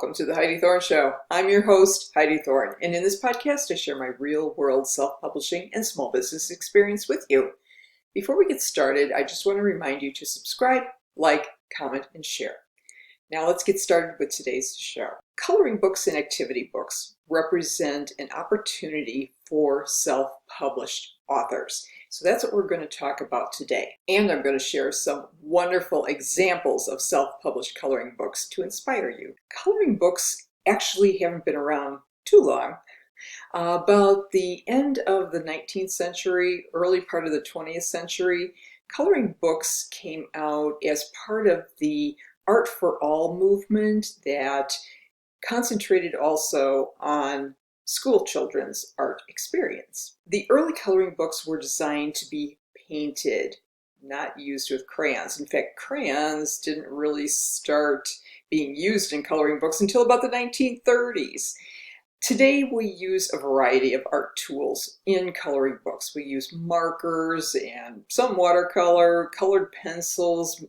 Welcome to the Heidi Thorne Show. I'm your host, Heidi Thorne, and in this podcast I share my real-world self-publishing and small business experience with you. Before we get started, I just want to remind you to subscribe, like, comment, and share. Now let's get started with today's show. Coloring books and activity books represent an opportunity for self-published authors. So that's what we're going to talk about today. And I'm going to share some wonderful examples of self-published coloring books to inspire you. Coloring books actually haven't been around too long. About the end of the 19th century, early part of the 20th century, coloring books came out as part of the Art for All movement that concentrated also on school children's art experience. The early coloring books were designed to be painted, not used with crayons. In fact, crayons didn't really start being used in coloring books until about the 1930s. Today we use a variety of art tools in coloring books. We use markers and some watercolor, colored pencils,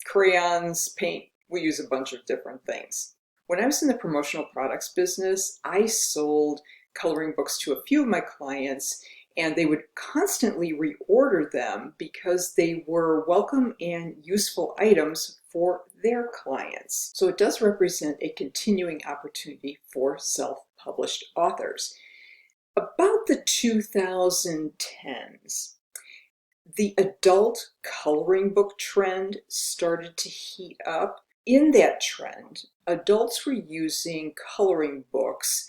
crayons, paint. We use a bunch of different things. When I was in the promotional products business, I sold coloring books to a few of my clients, and they would constantly reorder them because they were welcome and useful items for their clients. So it does represent a continuing opportunity for self-published authors. About the 2010s, the adult coloring book trend started to heat up. In that trend, adults were using coloring books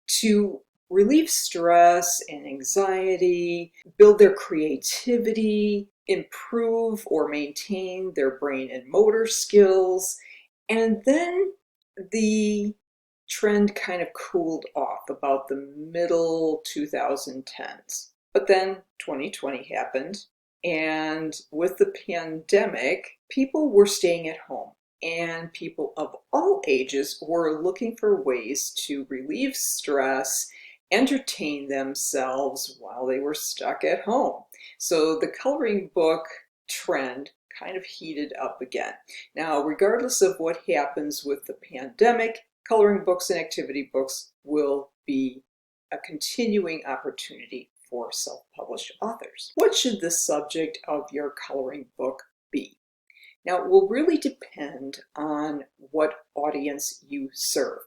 to relieve stress and anxiety, build their creativity, improve or maintain their brain and motor skills. And then the trend kind of cooled off about the middle 2010s. But then 2020 happened, and with the pandemic, people were staying at home. And people of all ages were looking for ways to relieve stress, entertain themselves while they were stuck at home. So the coloring book trend kind of heated up again. Now, regardless of what happens with the pandemic, coloring books and activity books will be a continuing opportunity for self-published authors. What should the subject of your coloring book be? Now, it will really depend on what audience you serve.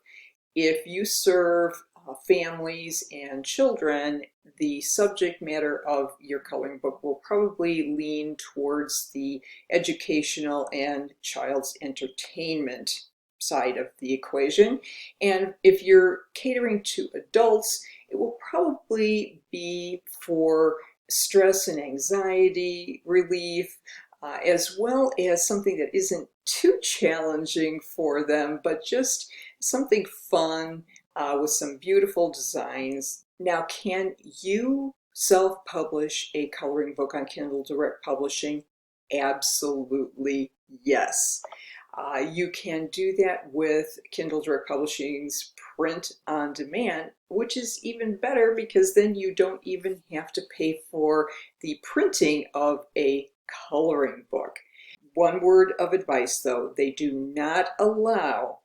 If you serve families and children, the subject matter of your coloring book will probably lean towards the educational and child's entertainment side of the equation. And if you're catering to adults, it will probably be for stress and anxiety relief, as well as something that isn't too challenging for them, but just something fun with some beautiful designs. Now, can you self-publish a coloring book on Kindle Direct Publishing? Absolutely yes. You can do that with Kindle Direct Publishing's print on demand, which is even better because then you don't even have to pay for the printing of a coloring book. One word of advice though, they do not allow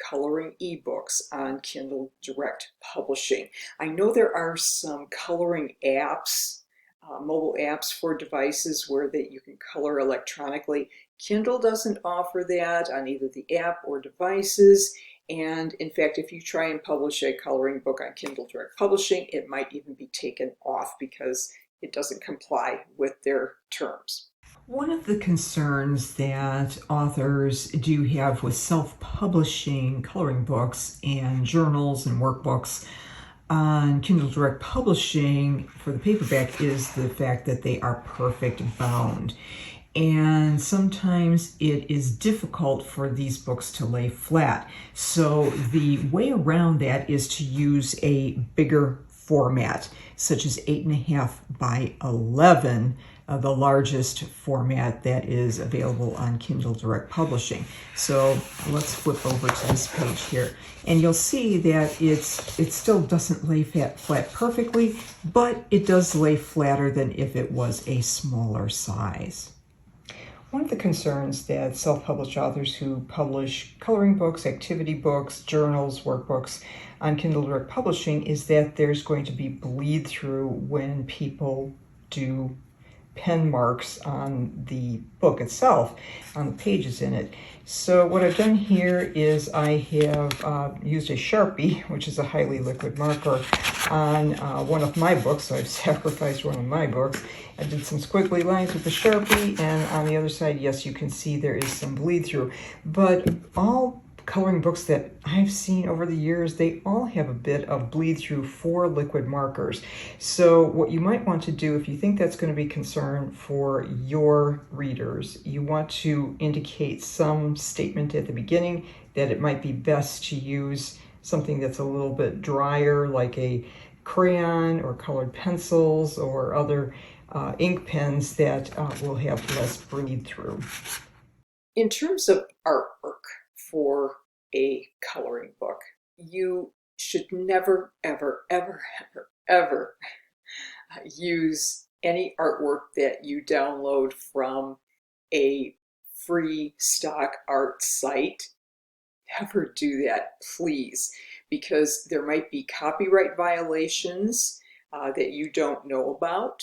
coloring ebooks on Kindle Direct Publishing. I know there are some coloring apps, mobile apps for devices where you can color electronically. Kindle doesn't offer that on either the app or devices. And in fact, if you try and publish a coloring book on Kindle Direct Publishing, it might even be taken off because it doesn't comply with their terms. One of the concerns that authors do have with self-publishing coloring books and journals and workbooks on Kindle Direct Publishing for the paperback is the fact that they are perfect bound. And sometimes it is difficult for these books to lay flat. So the way around that is to use a bigger format, such as 8.5 by 11, the largest format that is available on Kindle Direct Publishing. So let's flip over to this page here, and you'll see that it still doesn't lay flat perfectly, but it does lay flatter than if it was a smaller size. One of the concerns that self-published authors who publish coloring books, activity books, journals, workbooks on Kindle Direct Publishing is that there's going to be bleed through when people do pen marks on the book itself, on the pages in it. So what I've done here is I have used a Sharpie, which is a highly liquid marker, on one of my books. So I've sacrificed one of my books. I did some squiggly lines with the Sharpie, and on the other side, yes, you can see there is some bleed through. But all coloring books that I've seen over the years, they all have a bit of bleed through for liquid markers. So what you might want to do, if you think that's going to be a concern for your readers, you want to indicate some statement at the beginning that it might be best to use something that's a little bit drier, like a crayon or colored pencils or other ink pens that will have less bleed through. In terms of artwork for a coloring book, you should never, ever, ever, ever, ever use any artwork that you download from a free stock art site. Never do that, please, because there might be copyright violations that you don't know about.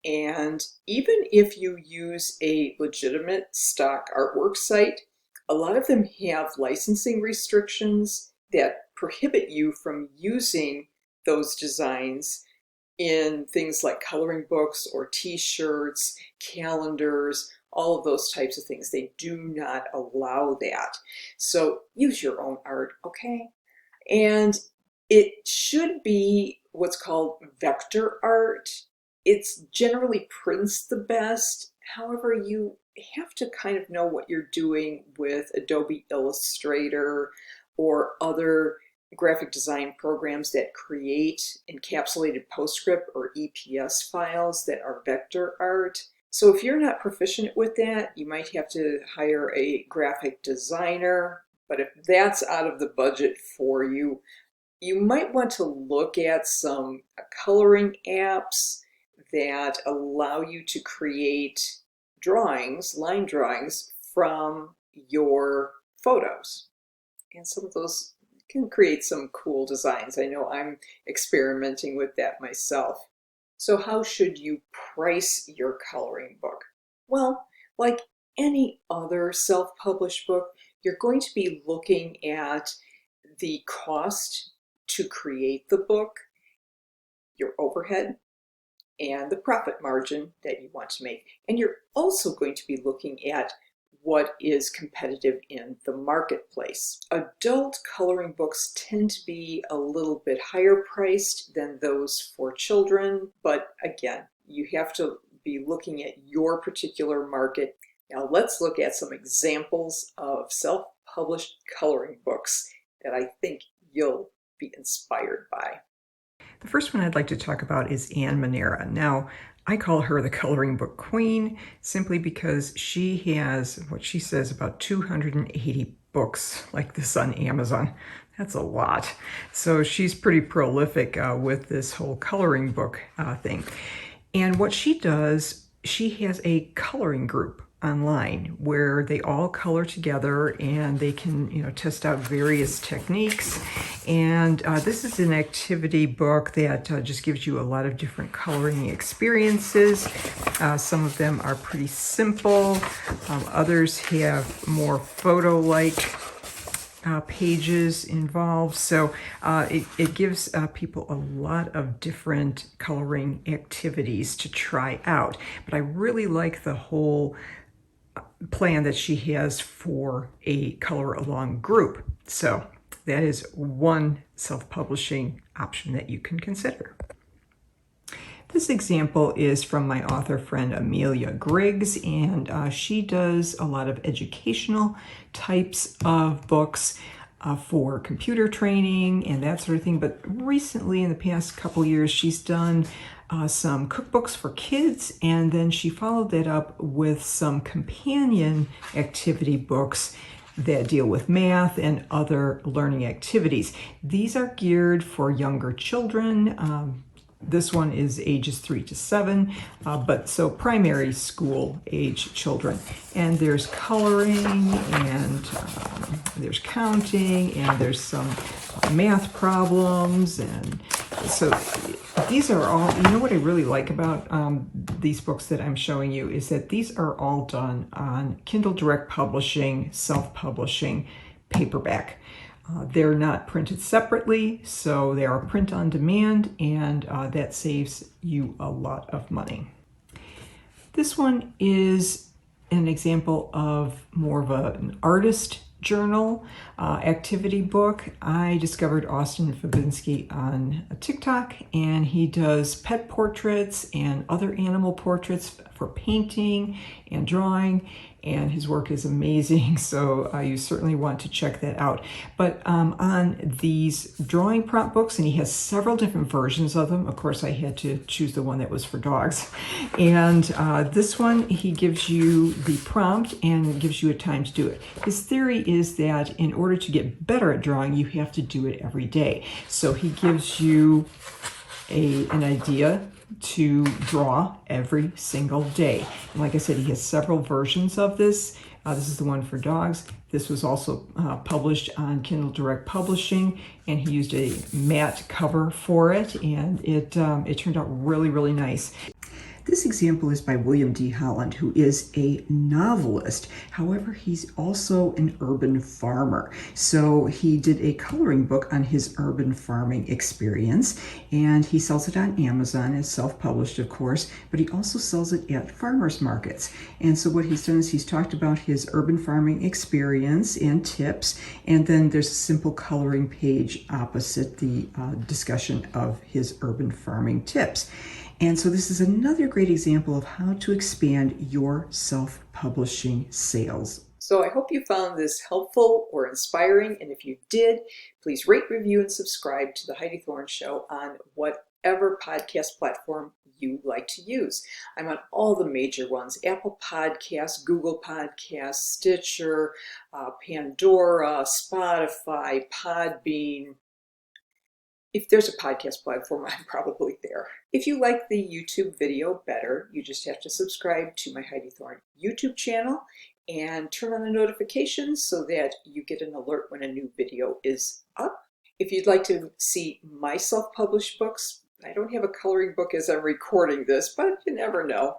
And even if you use a legitimate stock artwork site, a lot of them have licensing restrictions that prohibit you from using those designs in things like coloring books or t-shirts, calendars, all of those types of things. They do not allow that. So use your own art, okay? And it should be what's called vector art. It's generally prints the best. However, you have to kind of know what you're doing with Adobe Illustrator or other graphic design programs that create encapsulated PostScript or EPS files that are vector art. So if you're not proficient with that, you might have to hire a graphic designer. But if that's out of the budget for you, you might want to look at some coloring apps that allow you to create drawings, line drawings from your photos. And some of those can create some cool designs. I know I'm experimenting with that myself. So how should you price your coloring book? Well, like any other self-published book, you're going to be looking at the cost to create the book, your overhead, and the profit margin that you want to make. And you're also going to be looking at what is competitive in the marketplace. Adult coloring books tend to be a little bit higher priced than those for children, but again, you have to be looking at your particular market. Now let's look at some examples of self-published coloring books that I think you'll be inspired by. The first one I'd like to talk about is Anne Manera. Now, I call her the coloring book queen simply because she has, what she says, about 280 books like this on Amazon. That's a lot. So she's pretty prolific with this whole coloring book thing. And what she does, she has a coloring group online where they all color together and they can, test out various techniques. And this is an activity book that just gives you a lot of different coloring experiences. Some of them are pretty simple. Others have more photo-like pages involved. So it gives people a lot of different coloring activities to try out. But I really like the whole plan that she has for a color along group. So that is one self-publishing option that you can consider. This example is from my author friend Amelia Griggs, and she does a lot of educational types of books for computer training and that sort of thing. But recently, in the past couple years, she's done some cookbooks for kids, and then she followed that up with some companion activity books that deal with math and other learning activities. These are geared for younger children, This one is ages 3 to 7, but so primary school age children. And there's coloring, and there's counting, and there's some math problems. And so these are all, you know what I really like about these books that I'm showing you is that these are all done on Kindle Direct Publishing, self-publishing, paperback. They're not printed separately, so they are print on demand, and that saves you a lot of money. This one is an example of more of an artist journal activity book. I discovered Austin Fabinski on TikTok, and he does pet portraits and other animal portraits for painting and drawing, and his work is amazing, so you certainly want to check that out. But on these drawing prompt books, and he has several different versions of them. Of course, I had to choose the one that was for dogs. And this one, he gives you the prompt and gives you a time to do it. His theory is that in order to get better at drawing, you have to do it every day. So he gives you an idea to draw every single day. And like I said, he has several versions of this. This is the one for dogs. This was also published on Kindle Direct Publishing, and he used a matte cover for it, and it turned out really, really nice. This example is by William D. Holland, who is a novelist. However, he's also an urban farmer. So he did a coloring book on his urban farming experience, and he sells it on Amazon. It's self-published, of course, but he also sells it at farmers markets. And so what he's done is he's talked about his urban farming experience and tips, and then there's a simple coloring page opposite the discussion of his urban farming tips. And so this is another great example of how to expand your self-publishing sales. So I hope you found this helpful or inspiring, and if you did, please rate, review, and subscribe to the Heidi Thorne Show on whatever podcast platform you like to use. I'm on all the major ones: Apple Podcasts, Google Podcasts, Stitcher, Pandora, Spotify, Podbean. If there's a podcast platform, I'm probably there. If you like the YouTube video better, you just have to subscribe to my Heidi Thorne YouTube channel and turn on the notifications so that you get an alert when a new video is up. If you'd like to see my self-published books, I don't have a coloring book as I'm recording this, but you never know.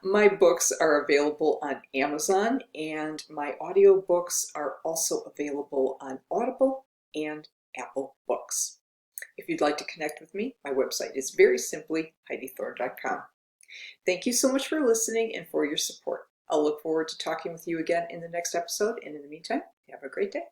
My books are available on Amazon, and my audiobooks are also available on Audible and Apple Books. If you'd like to connect with me, my website is very simply HeidiThorne.com. Thank you so much for listening and for your support. I'll look forward to talking with you again in the next episode, and in the meantime, have a great day.